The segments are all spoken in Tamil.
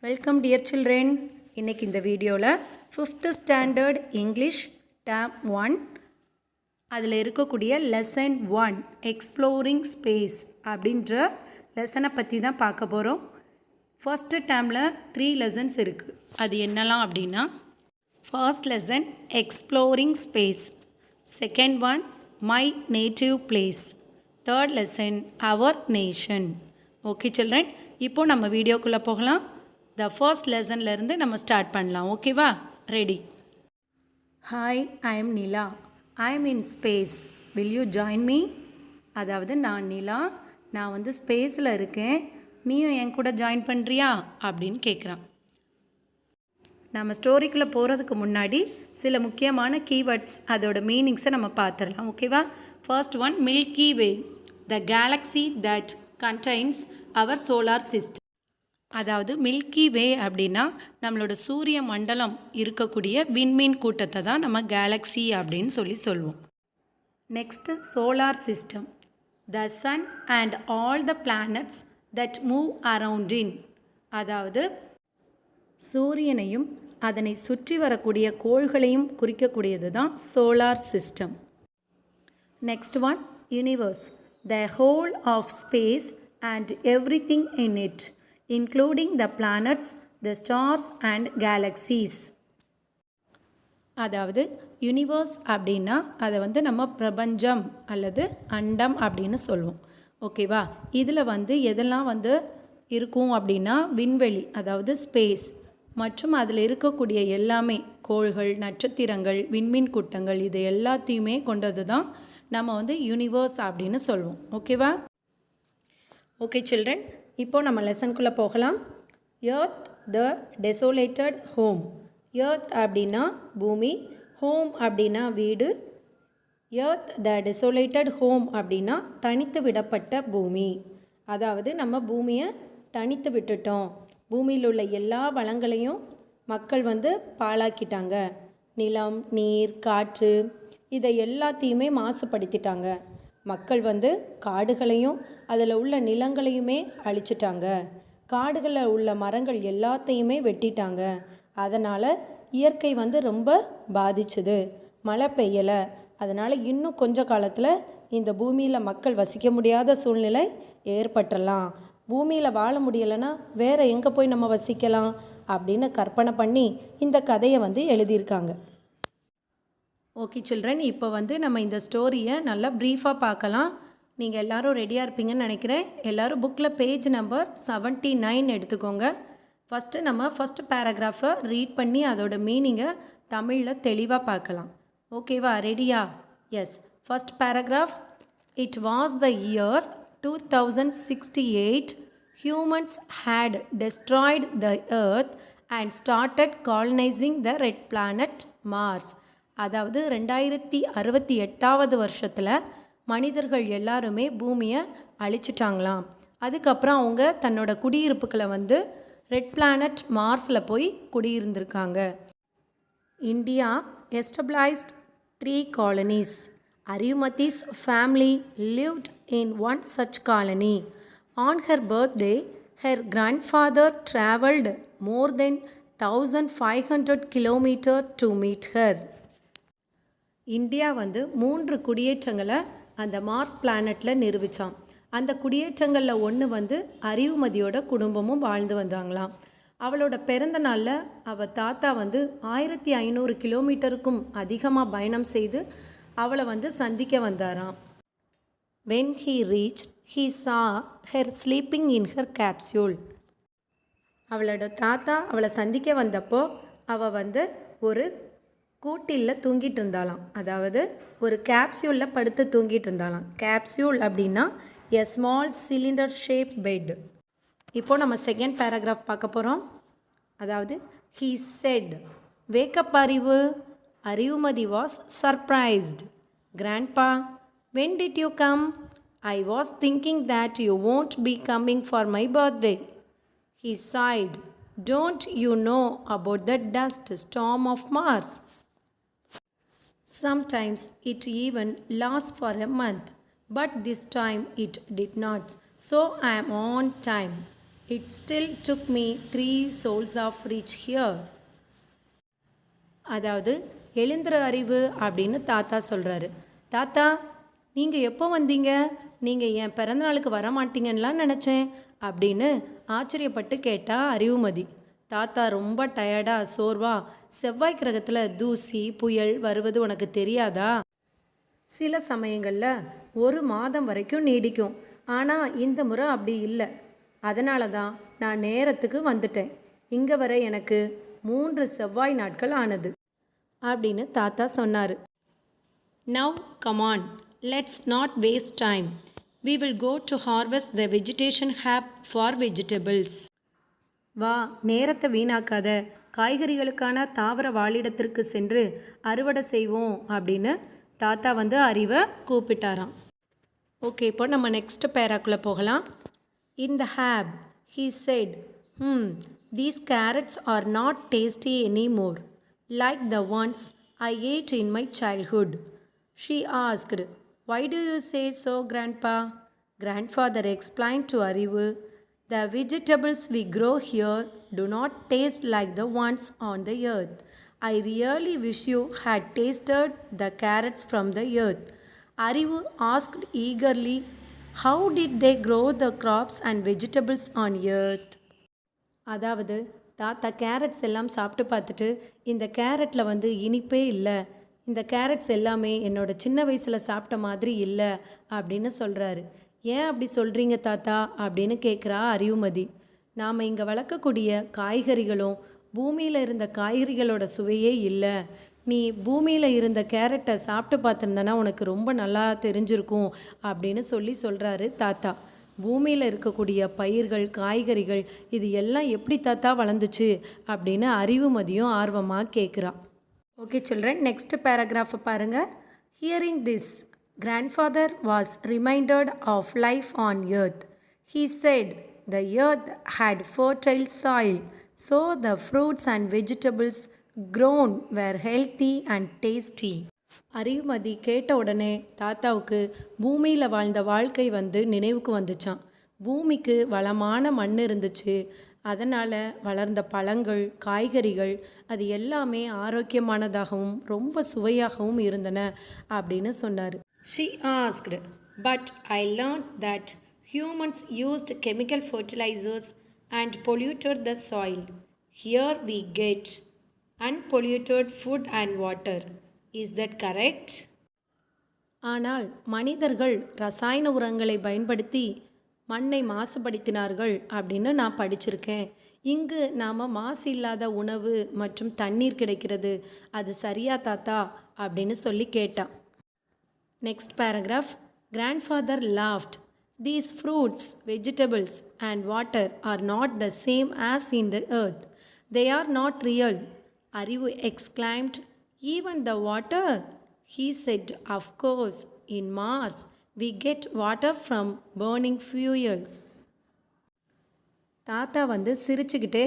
Welcome dear children. இன்றைக்கி இந்த வீடியோவில் 5th ஸ்டாண்டர்ட் இங்கிலீஷ் டேர்ம் 1 அதில் இருக்கக்கூடிய லெசன் 1 எக்ஸ்ப்ளோரிங் ஸ்பேஸ் அப்படின்ற லெசனை பற்றி தான் பார்க்க போகிறோம். ஃபர்ஸ்ட் டேர்மில் 3 லெசன்ஸ் இருக்குது. அது என்னலாம் அப்படின்னா, first lesson exploring space, second one my native place, third lesson our nation. Okay children, இப்போது நம்ம வீடியோக்குள்ளே போகலாம். த ஃபர்ஸ்ட் லெசன்லேருந்து நம்ம ஸ்டார்ட் பண்ணலாம். ஓகேவா? Ready? Hi, I am Nila. I am in space. Will you join me? அதாவது நான் நிலா, நான் வந்து ஸ்பேஸில் இருக்கேன், நீயும் என் கூட ஜாயின் பண்ணுறியா அப்படின்னு கேட்குறான். நம்ம ஸ்டோரிக்குள்ளே போகிறதுக்கு முன்னாடி சில முக்கியமான கீவேர்ட்ஸ், அதோட மீனிங்ஸை நம்ம பார்த்துடலாம். ஓகேவா? First one, milky way, the galaxy that contains our solar system. அதாவது மில்கி வே அப்படின்னா நம்மளோட சூரிய மண்டலம் இருக்கக்கூடிய விண்மீன் கூட்டத்தை தான் நம்ம கேலக்ஸி அப்படின்னு சொல்லுவோம். Next solar system, the sun and all the planets that move around in. அதாவது சூரியனையும் அதனை சுற்றி வரக்கூடிய கோள்களையும் குறிக்கக்கூடியது தான் solar system. Next one, universe, the whole of space and everything in it, including the planets, the stars and galaxies. அதாவது யூனிவர்ஸ் அப்படின்னா அதை வந்து நம்ம பிரபஞ்சம் அல்லது அண்டம் அப்படின்னு சொல்லுவோம். ஓகேவா? இதில் வந்து எதெல்லாம் வந்து இருக்கும் அப்படின்னா விண்வெளி, அதாவது ஸ்பேஸ், மற்றும் அதில் இருக்கக்கூடிய எல்லாமே கோள்கள், நட்சத்திரங்கள், விண்மீன் கூட்டங்கள், இது எல்லாத்தையுமே கொண்டது தான் நம்ம வந்து யூனிவர்ஸ் அப்படின்னு சொல்லுவோம். ஓகேவா? ஓகே சில்ட்ரன், இப்போது நம்ம லெசனுக்குள்ளே போகலாம். எர்த் த டெசோலேட்டட் ஹோம். எர்த் அப்படின்னா பூமி, ஹோம் அப்படின்னா வீடு. எர்த் த டெசோலேட்டட் ஹோம் அப்படின்னா தனித்து விடப்பட்ட பூமி. அதாவது நம்ம பூமியை தனித்து விட்டுட்டோம், பூமியில் உள்ள எல்லா வளங்களையும் மக்கள் வந்து பாழாக்கிட்டாங்க. நிலம், நீர், காற்று, இதை எல்லாத்தையுமே மாசுபடுத்திட்டாங்க. மக்கள் வந்து காடுகளையும் அதில் உள்ள நிலங்களையுமே அழிச்சிட்டாங்க. காடுகளில் உள்ள மரங்கள் எல்லாத்தையுமே வெட்டிட்டாங்க. அதனால் இயற்கை வந்து ரொம்ப பாதிச்சுது, மழை பெய்யலை. அதனால் இன்னும் கொஞ்ச காலத்தில் இந்த பூமியில் மக்கள் வசிக்க முடியாத சூழ்நிலை ஏற்பட்டுடலாம். பூமியில் வாழ முடியலைன்னா வேறு எங்கே போய் நம்ம வசிக்கலாம் அப்படின்னு கற்பனை பண்ணி இந்த கதையை வந்து எழுதியிருக்காங்க. ஓகே சில்ட்ரன், இப்போ வந்து நம்ம இந்த ஸ்டோரியை நல்லா ப்ரீஃபாக பார்க்கலாம். நீங்கள் எல்லோரும் ரெடியாக இருப்பீங்கன்னு நினைக்கிறேன். எல்லோரும் புக்கில் பேஜ் நம்பர் 79 எடுத்துக்கோங்க. ஃபஸ்ட்டு நம்ம ஃபஸ்ட் பேராகிராஃபை ரீட் பண்ணி அதோட மீனிங்கை தமிழில் தெளிவாக பார்க்கலாம். ஓகேவா? ரெடியா? Yes. First paragraph. It was the year 2068. Humans had destroyed the earth and started colonizing the red planet Mars. அதாவது 2068 வருஷத்தில் மனிதர்கள் எல்லாருமே பூமியை அழிச்சிட்டாங்களாம். அதுக்கப்புறம் அவங்க தன்னோட குடியிருப்புகளை வந்து ரெட் பிளானட் மார்ஸில் போய் குடியிருந்திருக்காங்க. India established 3 colonies. Ariyumathi's family lived in one such colony. On her birthday, her grandfather traveled more than 1500 kilometers to meet her. India வந்து 3 குடியேற்றங்களை அந்த மார்ஸ் பிளானட்டில் நிறுவிச்சான். அந்த குடியேற்றங்களில் ஒன்று வந்து அறிவுமதியோட குடும்பமும் வாழ்ந்து வந்தாங்களாம். அவளோட பிறந்த நாளில் அவள் தாத்தா வந்து 1500 கிலோமீட்டருக்கும் அதிகமாக பயணம் செய்து அவளை வந்து சந்திக்க வந்தாராம். When he reached, he saw her sleeping in her capsule. அவளோட தாத்தா அவளை சந்திக்க வந்தப்போ அவள் வந்து ஒரு கூட்டில் தூங்கிட்டு இருந்தாலாம். அதாவது ஒரு கேப்சியூலில் படுத்து தூங்கிட்டு இருந்தாலாம். கேப்சியூல் அப்படின்னா a small cylinder shape bed. இப்போது நம்ம செகண்ட் பேராகிராஃப் பார்க்க போகிறோம். அதாவது he said, wake up அறிவு. Arivumathi was surprised. Grandpa, when did you come? I was thinking that you won't be coming for my birthday. He sighed. Don't you know about the dust storm of Mars? Sometimes it even lasts for a month, but this time it did not. So I am on time. It still took me 3 souls of reach here. அதாவது எழுந்திர அறிவு அப்படின்னு தாத்தா சொல்கிறாரு. தாத்தா, நீங்கள் எப்போ வந்தீங்க? நீங்கள் என் பிறந்தநாளுக்கு வர மாட்டீங்கன்னுலாம் நினச்சேன் அப்படின்னு ஆச்சரியப்பட்டு கேட்டா அறிவுமதி. தாத்தா ரொம்ப டயர்டாக சோர்வா, செவ்வாய் கிரகத்தில் தூசி புயல் வருவது உனக்கு தெரியாதா? சில சமயங்களில் 1 மாதம் வரைக்கும் நீடிக்கும். ஆனால் இந்த முறை அப்படி இல்லை. அதனால தான் நான் நேரத்துக்கு வந்துட்டேன். இங்கே வர எனக்கு 3 செவ்வாய் நாட்கள் ஆனது அப்படின்னு தாத்தா சொன்னார். Now come on, let's not waste time. We will go to harvest the vegetation hab for vegetables. வா, நேரத்தை வீணாக்காத, காய்கறிகளுக்கான தாவர வாழிடத்திற்கு சென்று அறுவடை செய்வோம் அப்படின்னு தாத்தா வந்து அறிவை கூப்பிட்டாராம். ஓகே, இப்போ நம்ம நெக்ஸ்ட் பேராக்குள்ளே போகலாம். In the hab, he said, these carrots are not tasty anymore, like the ones I ate in my childhood. She asked, why do you say so, Grandpa? Grandfather explained to Arivu, the vegetables we grow here do not taste like the ones on the earth. I really wish you had tasted the carrots from the earth. Arivu asked eagerly, how did they grow the crops and vegetables on earth? அதாவது தாத்தா கேரட்ஸ் எல்லாம் சாப்பிட்டு பார்த்துட்டு, இந்த கேரட்டில் வந்து இனிப்பே இல்லை, இந்த கேரட்ஸ் எல்லாமே என்னோடய சின்ன வயசில் சாப்பிட்ட மாதிரி இல்லை அப்படின்னு சொல்கிறாரு. ஏன் அப்படி சொல்கிறீங்க தாத்தா அப்படின்னு கேட்குறா அறிவுமதி. நாம் இங்கே வளர்க்கக்கூடிய காய்கறிகளும் பூமியில் இருந்த காய்கறிகளோட சுவையே இல்லை. நீ பூமியில் இருந்த கேரட்டை சாப்பிட்டு பார்த்துருந்தனா உனக்கு ரொம்ப நல்லா தெரிஞ்சிருக்கும் அப்படின்னு சொல்கிறாரு தாத்தா. பூமியில் இருக்கக்கூடிய பயிர்கள் காய்கறிகள் இது எல்லாம் எப்படி தாத்தா வளர்ந்துச்சு அப்படின்னு அறிவுமதியும் ஆர்வமாக கேட்குறா. ஓகே சில்ட்ரன், நெக்ஸ்ட் பேராகிராஃபை பாருங்கள். Hearing this, grandfather was reminded of life on earth. He said the earth had fertile soil, so the fruits and vegetables grown were healthy and tasty. Arivumathi கேட்ட உடனே தாத்தாவுக்கு பூமியில் வாழ்ந்த வாழ்க்கை வந்து நினைவுக்கு வந்துச்சான். பூமிக்கு வளமான மண் இருந்துச்சு, அதனால் வளர்ந்த பழங்கள் காய்கறிகள் அது எல்லாமே ஆரோக்கியமானதாகவும் ரொம்ப சுவையாகவும் இருந்தன அப்படின்னு சொன்னார். She asked, but I learned that humans used chemical fertilizers and polluted the soil. Here we get unpolluted food and water. Is that correct? ஆனால் மனிதர்கள் ரசாயன உரங்களை பயன்படுத்தி மண்ணை மாசுபடுத்தினார்கள் அப்படின்னு நான் படிச்சிருக்கேன். இங்கு நாம் மாசு இல்லாத உணவு மற்றும் தண்ணீர் கிடைக்கிறது. அது சரியா தாத்தா அப்படின்னு சொல்லி கேட்டான். Next paragraph. Grandfather laughed. These fruits, vegetables and water are not the same as in the earth. They are not real. Arivu exclaimed, even the water? He said, of course, in Mars we get water from burning fuels. தாத்தா வந்து சிரிச்சுக்கிட்டே,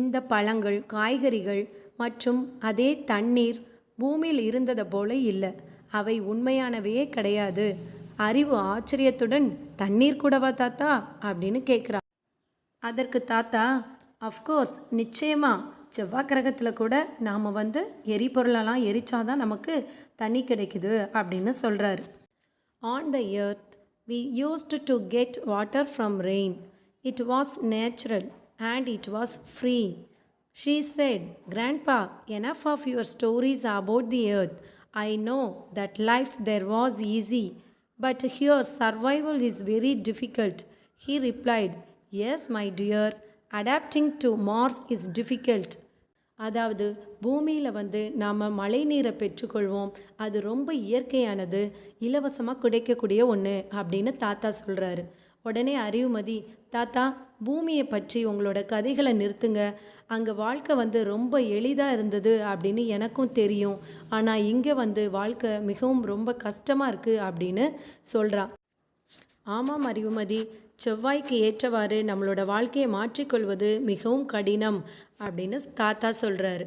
இந்த பழங்கள் காய்கறிகள் மற்றும் அதே தண்ணீர் பூமியில் இருந்தது போல இல்லை, அவை உண்மையானவையே கிடையாது. அறிவு ஆச்சரியத்துடன், தண்ணீர் கூடவா தாத்தா அப்படின்னு கேட்குறா. அதற்கு தாத்தா, அஃப்கோர்ஸ் நிச்சயமா, செவ்வாய் கிரகத்தில் கூட நாம் வந்து எரிபொருளெல்லாம் எரிச்சாதான் நமக்கு தண்ணி கிடைக்குது அப்படின்னு சொல்கிறாரு. On the earth we used to get water from rain. It was natural and it was free. She said, grandpa, enough of your stories about the earth. I know that life there was easy, but here survival is very difficult. He replied, yes, my dear, adapting to Mars is difficult. அதாவது பூமியில் வந்து நாம் மழை நீரை பெற்றுக்கொள்வோம், அது ரொம்ப இயற்கையானது, இலவசமாக கிடைக்கக்கூடிய ஒன்று அப்படின்னு தாத்தா சொல்கிறாரு. உடனே அறிவுமதி, தாத்தா பூமியை பற்றி உங்களோட கதைகளை நிறுத்துங்க, அங்கே வாழ்க்கை வந்து ரொம்ப எளிதாக இருந்தது அப்படின்னு எனக்கும் தெரியும், ஆனால் இங்கே வந்து வாழ்க்கை மிகவும் ரொம்ப கஷ்டமாக இருக்குது அப்படின்னு சொல்கிறா. ஆமாம் அறிவுமதி, செவ்வாய்க்கு ஏற்றவாறு நம்மளோட வாழ்க்கையை மாற்றிக்கொள்வது மிகவும் கடினம் அப்படின்னு தாத்தா சொல்கிறாரு.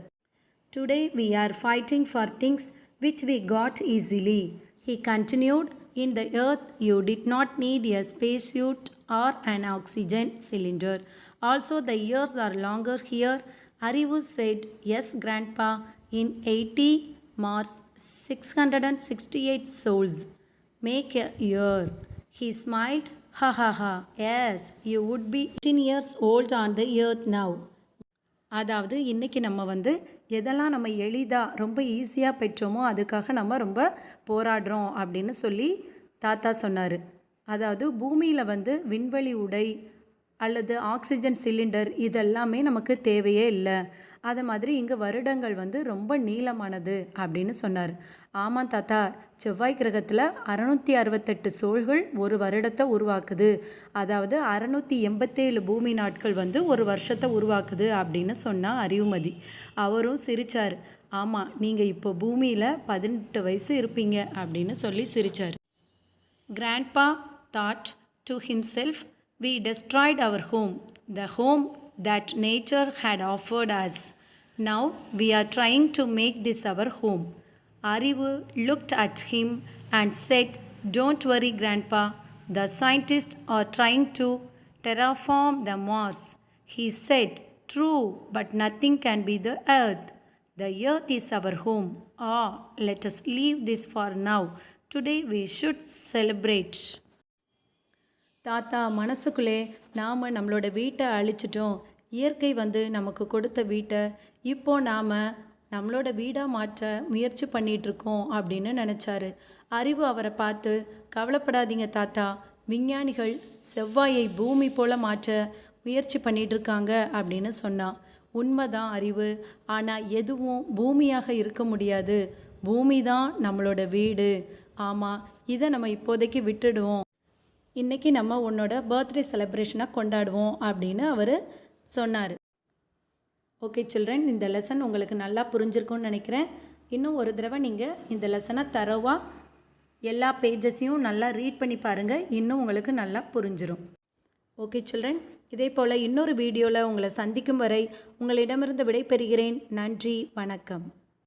Today we are fighting for things which we got easily. He continued, in the earth you did not need a spacesuit or an oxygen cylinder. Also, the years are longer here. Arivu said, yes, grandpa, in 80 Mars, 668 souls make a year. He smiled, ha ha ha, yes, you would be 18 years old on the earth now. அதாவது இன்றைக்கி நம்ம வந்து எதெல்லாம் நம்ம எளிதாக ரொம்ப ஈஸியாக பெற்றோமோ அதுக்காக நம்ம ரொம்ப போராடுறோம் அப்படின்னு சொல்லி தாத்தா சொன்னார். அதாவது பூமியில் வந்து விண்வெளி உடை அல்லது ஆக்சிஜன் சிலிண்டர் இதெல்லாமே நமக்கு தேவையே இல்லை. அதை மாதிரி இங்கே வருடங்கள் வந்து ரொம்ப நீளமானது அப்படின்னு சொன்னார். ஆமாம் தாத்தா, செவ்வாய் கிரகத்தில் 668 சோள்கள் ஒரு வருடத்தை உருவாக்குது. அதாவது 687 பூமி நாட்கள் வந்து ஒரு வருஷத்தை உருவாக்குது அப்படின்னு சொன்னால் அறிவுமதி. அவரும் சிரித்தார். ஆமாம், நீங்கள் இப்போ பூமியில் 18 வயசு இருப்பீங்க அப்படின்னு சொல்லி சிரித்தார். Grandpa thought to himself, we destroyed our home, the home that nature had offered us. Now we are trying to make this our home. Arivu looked at him and said, don't worry, Grandpa. The scientists are trying to terraform the Mars. He said, true, but nothing can be the earth. The earth is our home. Let us leave this for now. Today we should celebrate. தாத்தா, மனசுக்குள்ளே நாம் நம்மளோட வீட்டை அழிச்சிட்டோம். இயற்கை வந்து நமக்கு கொடுத்த வீட்டை இப்போ நாம் நம்மளோட வீடாக மாற்ற முயற்சி பண்ணிகிட்ருக்கோம் அப்படின்னு நினச்சாரு. அறிவு அவரை பார்த்து, கவலைப்படாதீங்க தாத்தா, விஞ்ஞானிகள் செவ்வாயை பூமி போல் மாற்ற முயற்சி பண்ணிகிட்ருக்காங்க அப்படின்னு சொன்னான். உண்மைதான் அறிவு, ஆனால் எதுவும் பூமியாக இருக்க முடியாது. பூமி தான் நம்மளோட வீடு. ஆமாம், இதை நம்ம இப்போதைக்கு விட்டுடுவோம். இன்றைக்கி நம்ம உன்னோட பர்த்டே செலிப்ரேஷனாக கொண்டாடுவோம் அப்படின்னு அவர் சொன்னார். ஓகே சில்ட்ரன், இந்த லெசன் உங்களுக்கு நல்லா புரிஞ்சிருக்கும்னு நினைக்கிறேன். இன்னும் ஒரு தடவை நீங்கள் இந்த லெசனை தரோவாக எல்லா பேஜஸையும் நல்லா ரீட் பண்ணி பாருங்கள். இன்னும் உங்களுக்கு நல்லா புரிஞ்சிடும். ஓகே சில்ட்ரன், இதே போல் இன்னொரு வீடியோவில் உங்களை சந்திக்கும் வரை உங்களிடமிருந்து விடை பெறுகிறேன். நன்றி, வணக்கம்.